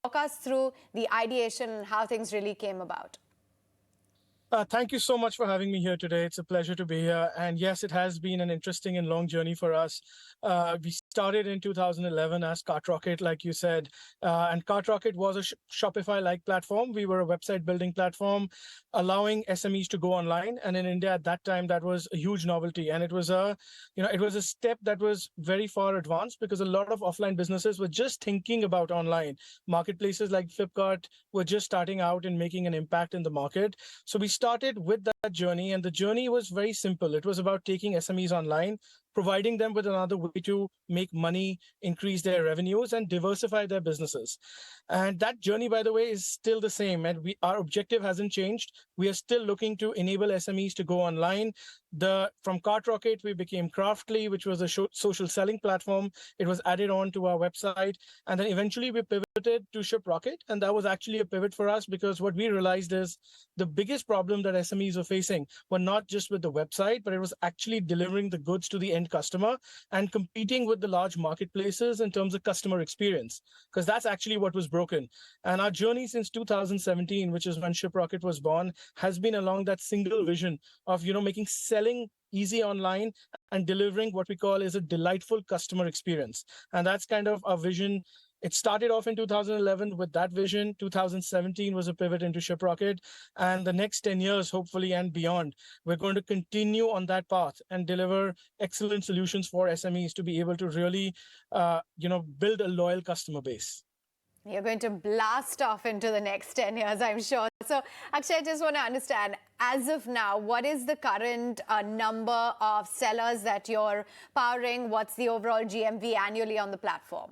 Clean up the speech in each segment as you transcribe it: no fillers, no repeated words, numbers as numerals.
walk us through the ideation and how things really came about. Thank you so much for having me here today. It's a pleasure to be here. And yes, it has been an interesting and long journey for us. We started in 2011 as CartRocket, like you said. And CartRocket was a Shopify-like platform. We were a website building platform, allowing SMEs to go online. And in India at that time, that was a huge novelty. And it was a step that was very far advanced because a lot of offline businesses were just thinking about online. Marketplaces like Flipkart were just starting out and making an impact in the market. So we started with that journey, and the journey was very simple. It was about taking SMEs online, providing them with another way to make money, increase their revenues, and diversify their businesses. And that journey, by the way, is still the same. And our objective hasn't changed. We are still looking to enable SMEs to go online. From CartRocket, we became Craftly, which was a social selling platform. It was added on to our website. And then eventually we pivoted to Shiprocket. And that was actually a pivot for us because what we realized is the biggest problem that SMEs were facing were not just with the website, but it was actually delivering the goods to the end customer and competing with the large marketplaces in terms of customer experience, because that's actually what was broken. And our journey since 2017, which is when Shiprocket was born, has been along that single vision of making selling easy online and delivering what we call is a delightful customer experience. And that's kind of our vision. It started off in 2011 with that vision. 2017 was a pivot into Shiprocket. And the next 10 years, hopefully, and beyond, we're going to continue on that path and deliver excellent solutions for SMEs to be able to really, build a loyal customer base. You're going to blast off into the next 10 years, I'm sure. So, Akshay, I just want to understand, as of now, what is the current number of sellers that you're powering? What's the overall GMV annually on the platform?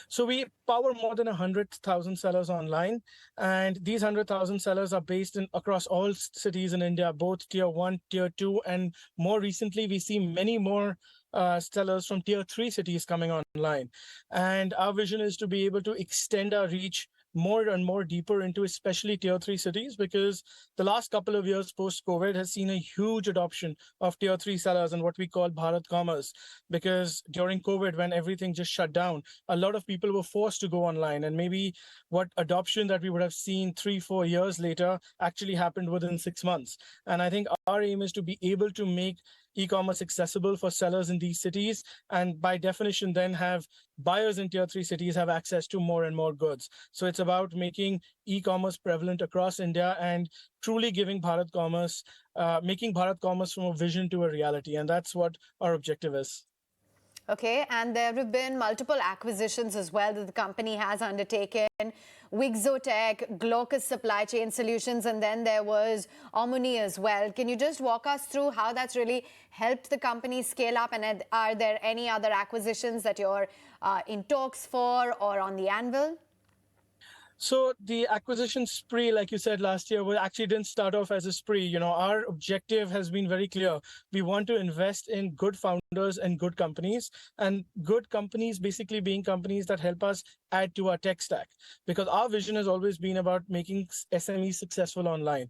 So we power more than 100,000 sellers online, and these 100,000 sellers are based across all cities in India, both tier 1, tier 2, and more recently, we see many more sellers from tier 3 cities coming online. And our vision is to be able to extend our reach more and more deeper into especially tier 3 cities, because the last couple of years post-COVID has seen a huge adoption of tier 3 sellers and what we call Bharat Commerce. Because during COVID, when everything just shut down, a lot of people were forced to go online, and maybe what adoption that we would have seen 3-4 years later actually happened within 6 months. And I think our aim is to be able to make e-commerce accessible for sellers in these cities, and by definition then have buyers in tier 3 cities have access to more and more goods. So it's about making e-commerce prevalent across India and truly giving Bharat Commerce, making Bharat Commerce from a vision to a reality. And that's what our objective is. Okay, and there have been multiple acquisitions as well that the company has undertaken. Wixotech, Glaucus Supply Chain Solutions, and then there was Omni as well. Can you just walk us through how that's really helped the company scale up? And are there any other acquisitions that you're in talks for or on the anvil? So the acquisition spree, like you said last year, actually didn't start off as a spree. Our objective has been very clear. We want to invest in good founders and good companies, and good companies basically being companies that help us add to our tech stack. Because our vision has always been about making SMEs successful online,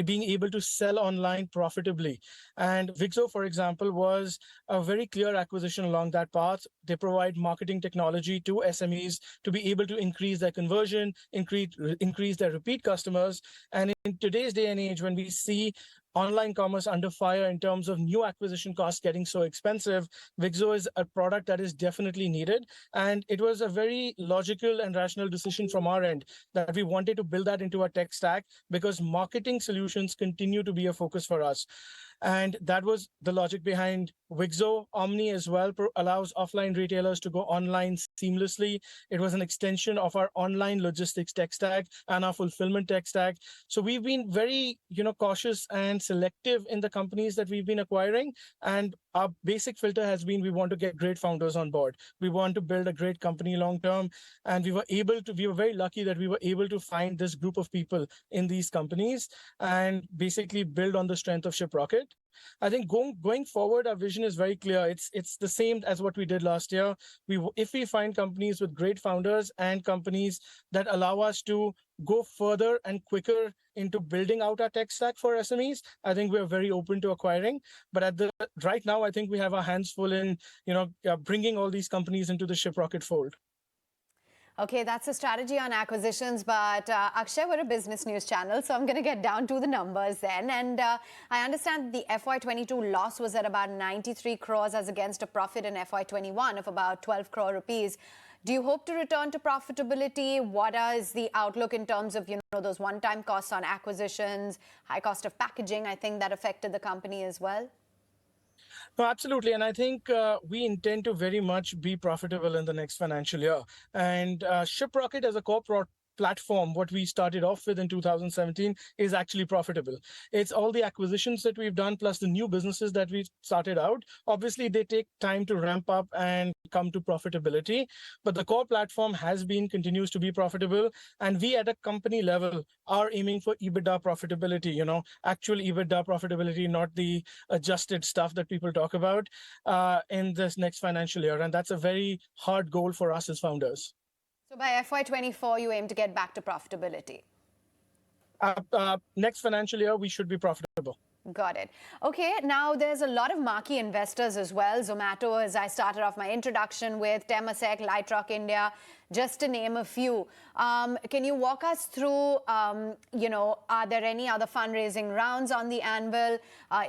being able to sell online profitably. And Wixo, for example, was a very clear acquisition along that path. They provide marketing technology to SMEs to be able to increase their conversion, increase their repeat customers. And in today's day and age, when we see online commerce under fire in terms of new acquisition costs getting so expensive, Wixo is a product that is definitely needed. And it was a very logical and rational decision from our end that we wanted to build that into our tech stack, because marketing solutions continue to be a focus for us. And that was the logic behind Wixo. Omni as well allows offline retailers to go online seamlessly. It was an extension of our online logistics tech stack and our fulfillment tech stack. So we've been very, cautious and selective in the companies that we've been acquiring. And our basic filter has been, we want to get great founders on board. We want to build a great company long term. And we were very lucky that we were able to find this group of people in these companies and basically build on the strength of Shiprocket. I think going forward, our vision is very clear. It's the same as what we did last year. If we find companies with great founders and companies that allow us to go further and quicker into building out our tech stack for SMEs, I think we're very open to acquiring. But right now, I think we have our hands full in bringing all these companies into the Shiprocket fold. Okay, that's a strategy on acquisitions, but Akshay, we're a business news channel, so I'm going to get down to the numbers then. And I understand the FY22 loss was at about 93 crores as against a profit in FY21 of about 12 crore rupees. Do you hope to return to profitability? What is the outlook in terms of, those one-time costs on acquisitions, high cost of packaging? I think that affected the company as well. No, absolutely. And I think we intend to very much be profitable in the next financial year. And Shiprocket as a corporate platform, what we started off with in 2017 is actually profitable. It's all the acquisitions that we've done plus the new businesses that we've started out. Obviously, they take time to ramp up and come to profitability, but the core platform continues to be profitable. And we at a company level are aiming for EBITDA profitability, actual EBITDA profitability, not the adjusted stuff that people talk about in this next financial year. And that's a very hard goal for us as founders. So by FY24, you aim to get back to profitability? Next financial year, we should be profitable. Got it. Okay, now there's a lot of marquee investors as well. Zomato, as I started off my introduction with, Temasek, Lightrock India, just to name a few. Can you walk us through, are there any other fundraising rounds on the anvil?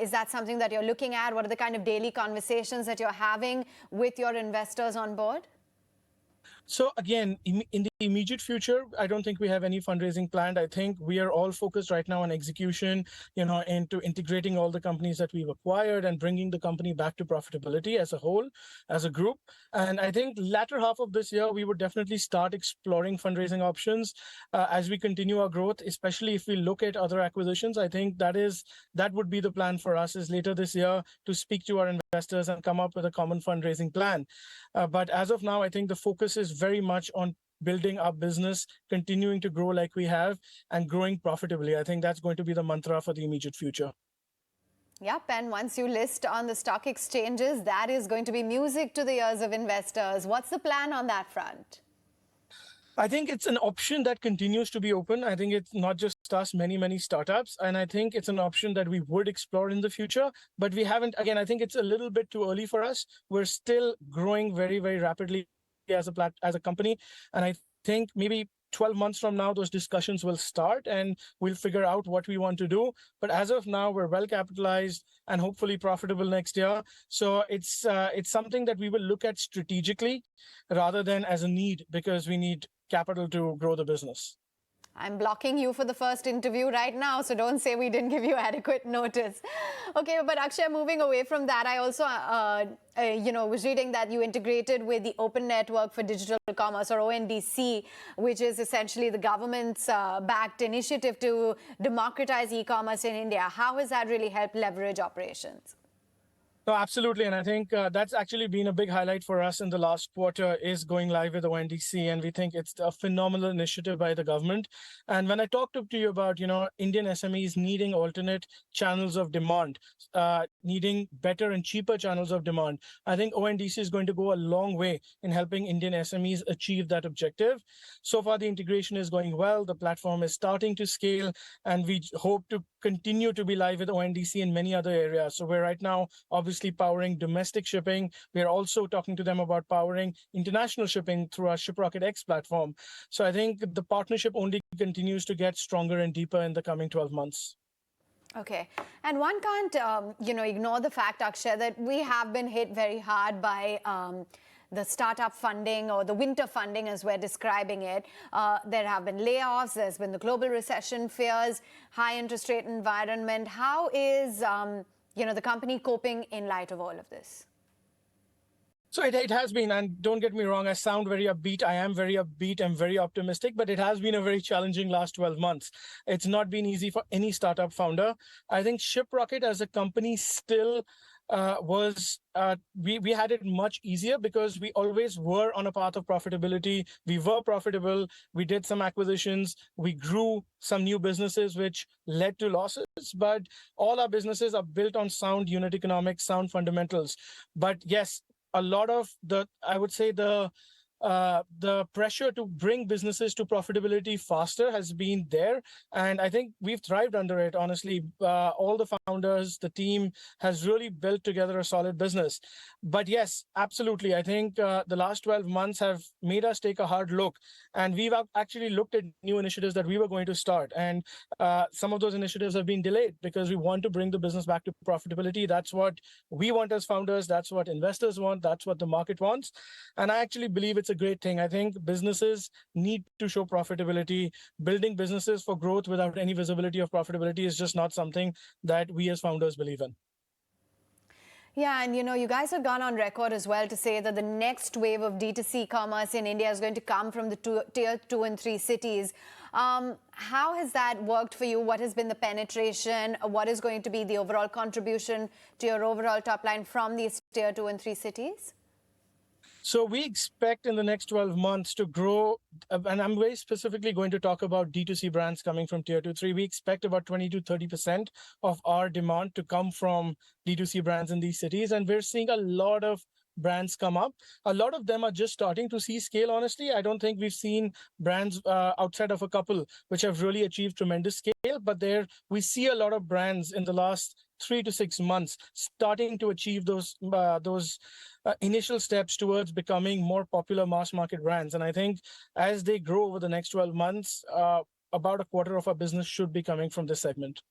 Is that something that you're looking at? What are the kind of daily conversations that you're having with your investors on board? So again, in the immediate future, I don't think we have any fundraising planned. I think we are all focused right now on execution, into integrating all the companies that we've acquired and bringing the company back to profitability as a whole, as a group. And I think latter half of this year, we would definitely start exploring fundraising options as we continue our growth, especially if we look at other acquisitions. I think that would be the plan for us is later this year to speak to our investors and come up with a common fundraising plan. But as of now, I think the focus is very much on building our business, continuing to grow like we have, and growing profitably. I think that's going to be the mantra for the immediate future. Yep, and once you list on the stock exchanges, that is going to be music to the ears of investors. What's the plan on that front? I think it's an option that continues to be open. I think it's not just us, many startups. And I think it's an option that we would explore in the future, but we haven't. Again, I think it's a little bit too early for us. We're still growing very, very rapidly as a company. And I think maybe 12 months from now, those discussions will start and we'll figure out what we want to do. But as of now, we're well capitalized and hopefully profitable next year. So it's something that we will look at strategically rather than as a need, because we need capital to grow the business. I'm blocking you for the first interview right now, so don't say we didn't give you adequate notice. Okay, but Akshay, moving away from that, I also, was reading that you integrated with the Open Network for Digital Commerce, or ONDC, which is essentially the government's backed initiative to democratize e-commerce in India. How has that really helped leverage operations? No, absolutely. And I think that's actually been a big highlight for us in the last quarter is going live with ONDC. And we think it's a phenomenal initiative by the government. And when I talked to you about, Indian SMEs needing alternate channels of demand, needing better and cheaper channels of demand, I think ONDC is going to go a long way in helping Indian SMEs achieve that objective. So far, the integration is going well. The platform is starting to scale, and we hope to continue to be live with ONDC in many other areas. So we're right now obviously powering domestic shipping. We're also talking to them about powering international shipping through our Shiprocket X platform. So I think the partnership only continues to get stronger and deeper in the coming 12 months. Okay. And one can't, ignore the fact, Akshay, that we have been hit very hard by the startup funding, or the winter funding as we're describing it. There have been layoffs, there's been the global recession fears, high interest rate environment. How is, the company coping in light of all of this? So it has been, and don't get me wrong, I sound very upbeat. I am very upbeat and very optimistic, but it has been a very challenging last 12 months. It's not been easy for any startup founder. I think Shiprocket as a company still we had it much easier because we always were on a path of profitability. We were profitable. We did some acquisitions. We grew some new businesses, which led to losses. But all our businesses are built on sound unit economics, sound fundamentals. But yes, a lot of the the pressure to bring businesses to profitability faster has been there. And I think we've thrived under it, honestly. All the founders, the team has really built together a solid business. But yes, absolutely. I think the last 12 months have made us take a hard look. And we've actually looked at new initiatives that we were going to start. And some of those initiatives have been delayed because we want to bring the business back to profitability. That's what we want as founders. That's what investors want. That's what the market wants. And I actually believe it's a great thing. I think businesses need to show profitability. Building businesses for growth without any visibility of profitability is just not something that we as founders believe in. Yeah, and you guys have gone on record as well to say that the next wave of D2C commerce in India is going to come from the tier 2 and 3 cities. How has that worked for you? What has been the penetration? What is going to be the overall contribution to your overall top line from these tier 2 and 3 cities? So we expect in the next 12 months to grow, and I'm very specifically going to talk about D2C brands coming from tier 2, 3. We expect about 20 to 30% of our demand to come from D2C brands in these cities. And we're seeing a lot of brands come up. A lot of them are just starting to see scale, honestly. I don't think we've seen brands outside of a couple which have really achieved tremendous scale, but we see a lot of brands in the last 3 to 6 months starting to achieve those initial steps towards becoming more popular mass market brands. And I think as they grow over the next 12 months, about a quarter of our business should be coming from this segment.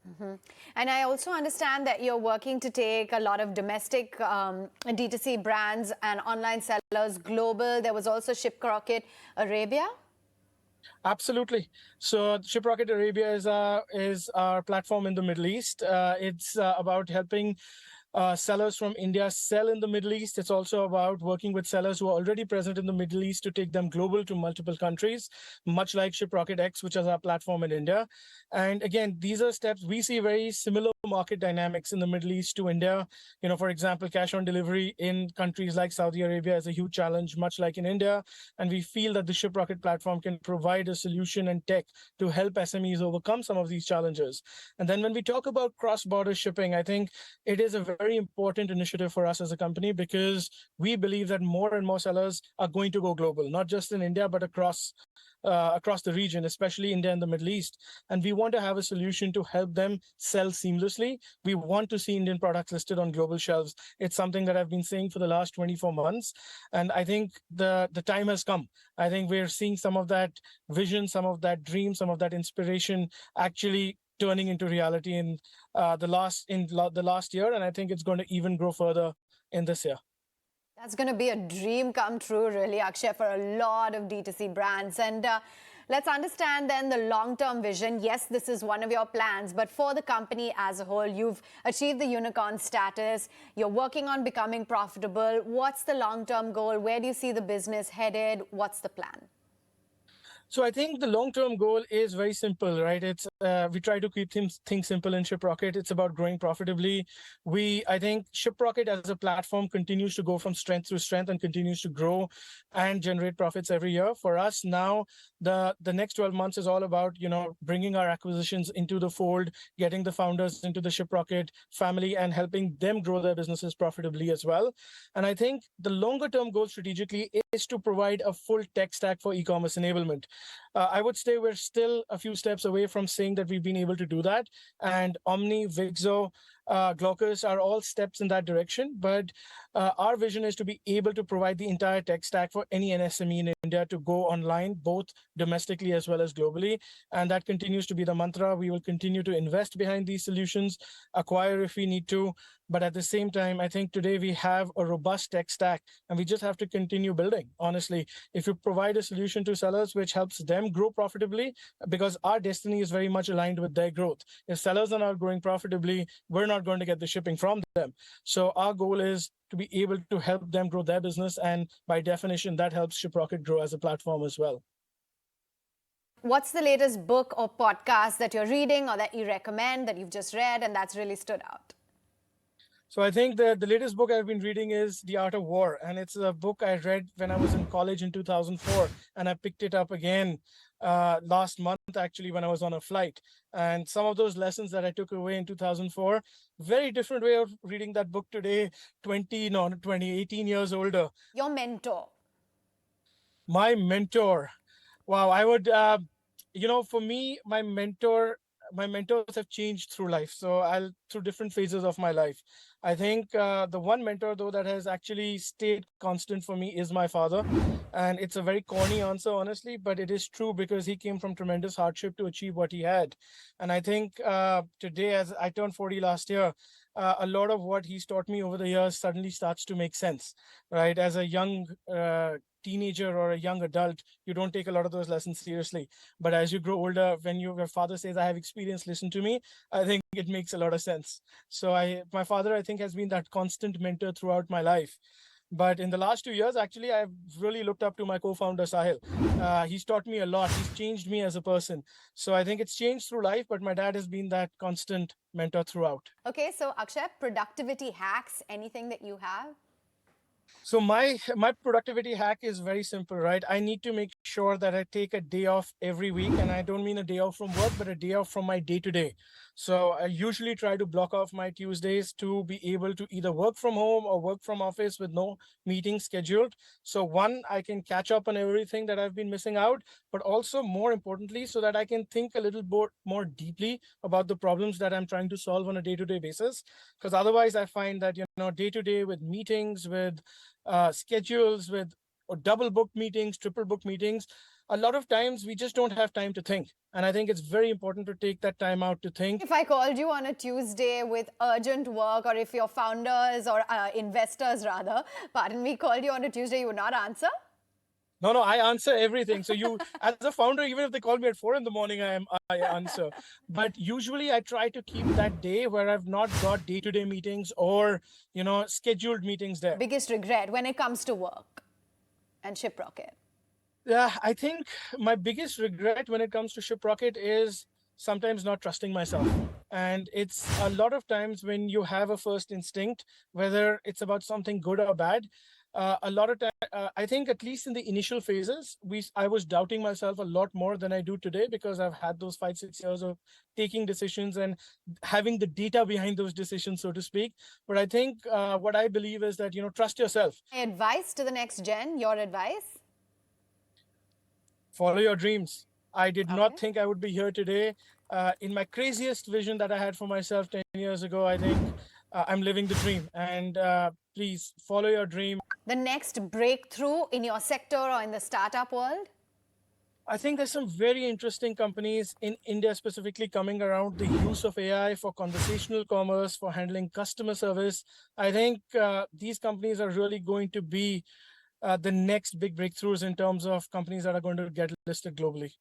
Mm-hmm. And I also understand that you're working to take a lot of domestic D2C brands and online sellers global. There was also Shiprocket Arabia. Absolutely. So Shiprocket Arabia is our platform in the Middle East. It's about helping sellers from India sell in the Middle East. It's also about working with sellers who are already present in the Middle East to take them global to multiple countries, much like Shiprocket X, which is our platform in India. And again, these are steps. We see very similar market dynamics in the Middle East to India. For example, cash on delivery in countries like Saudi Arabia is a huge challenge, much like in India. And we feel that the Shiprocket platform can provide a solution and tech to help SMEs overcome some of these challenges. And then when we talk about cross-border shipping, I think it is a very important initiative for us as a company because we believe that more and more sellers are going to go global, not just in India, but across the region, especially India and the Middle East. And we want to have a solution to help them sell seamlessly. We want to see Indian products listed on global shelves. It's something that I've been saying for the last 24 months. And I think the time has come. I think we're seeing some of that vision, some of that dream, some of that inspiration actually turning into reality in the last year. And I think it's going to even grow further in this year. That's going to be a dream come true, really, Akshay, for a lot of D2C brands. And let's understand then the long-term vision. Yes, this is one of your plans, but for the company as a whole, you've achieved the unicorn status. You're working on becoming profitable. What's the long-term goal? Where do you see the business headed? What's the plan? So I think the long-term goal is very simple, right? It's we try to keep things simple in Shiprocket. It's about growing profitably. I think Shiprocket as a platform continues to go from strength to strength and continues to grow and generate profits every year. For us now, the next 12 months is all about bringing our acquisitions into the fold, getting the founders into the Shiprocket family, and helping them grow their businesses profitably as well. And I think the longer-term goal strategically is to provide a full tech stack for e-commerce enablement. I would say we're still a few steps away from saying that we've been able to do that. And Omni, Vixo, Glaucus are all steps in that direction. But our vision is to be able to provide the entire tech stack for any NSME in India to go online, both domestically as well as globally. And that continues to be the mantra. We will continue to invest behind these solutions, acquire if we need to. But at the same time, I think today we have a robust tech stack and we just have to continue building. Honestly, if you provide a solution to sellers which helps them grow profitably, because our destiny is very much aligned with their growth. If sellers are not growing profitably, we're not going to get the shipping from them. So our goal is to be able to help them grow their business. And by definition, that helps Shiprocket grow as a platform as well. What's the latest book or podcast that you're reading or that you recommend that you've just read and that's really stood out? So I think the latest book I've been reading is The Art of War. And it's a book I read when I was in college in 2004. And I picked it up again last month, actually, when I was on a flight. And some of those lessons that I took away in 2004, very different way of reading that book today, 18 years older. Your mentor. My mentor. Wow, I would, for me, my mentors have changed through life. So through different phases of my life. I think the one mentor though that has actually stayed constant for me is my father. And it's a very corny answer, honestly, but it is true because he came from tremendous hardship to achieve what he had. And I think today, as I turned 40 last year, a lot of what he's taught me over the years suddenly starts to make sense, right? As a young teenager or a young adult, you don't take a lot of those lessons seriously. But as you grow older, when your father says, "I have experience, listen to me," I think it makes a lot of sense. So my father, I think, has been that constant mentor throughout my life. But in the last 2 years, actually, I've really looked up to my co-founder, Sahil. He's taught me a lot. He's changed me as a person. So I think it's changed through life, but my dad has been that constant mentor throughout. Okay, so Akshay, productivity hacks, anything that you have? So my productivity hack is very simple, right? I need to make sure that I take a day off every week, and I don't mean a day off from work, but a day off from my day to day. So I usually try to block off my Tuesdays to be able to either work from home or work from office with no meetings scheduled. So one, I can catch up on everything that I've been missing out, but also more importantly, so that I can think a little more deeply about the problems that I'm trying to solve on a day-to-day basis. Because otherwise, I find that day to day with meetings, with schedules, with or double booked meetings, triple booked meetings, a lot of times we just don't have time to think. And I think it's very important to take that time out to think. If I called you on a Tuesday with urgent work, or if your founders or investors rather, pardon me, called you on a Tuesday, you would not answer? No, I answer everything. So as a founder, even if they call me at 4 in the morning, I answer. But usually I try to keep that day where I've not got day-to-day meetings or, scheduled meetings there. Biggest regret when it comes to work and Shiprocket? Yeah, I think my biggest regret when it comes to Shiprocket is sometimes not trusting myself. And it's a lot of times when you have a first instinct, whether it's about something good or bad, a lot of time, I think at least in the initial phases, I was doubting myself a lot more than I do today because I've had those 5-6 years of taking decisions and having the data behind those decisions, so to speak. But I think what I believe is that, trust yourself. Advice to the next gen, your advice? Follow your dreams. I did not Okay. think I would be here today. In my craziest vision that I had for myself 10 years ago, I think I'm living the dream. And please follow your dream. The next breakthrough in your sector or in the startup world? I think there's some very interesting companies in India specifically coming around the use of AI for conversational commerce, for handling customer service. I think these companies are really going to be the next big breakthroughs in terms of companies that are going to get listed globally.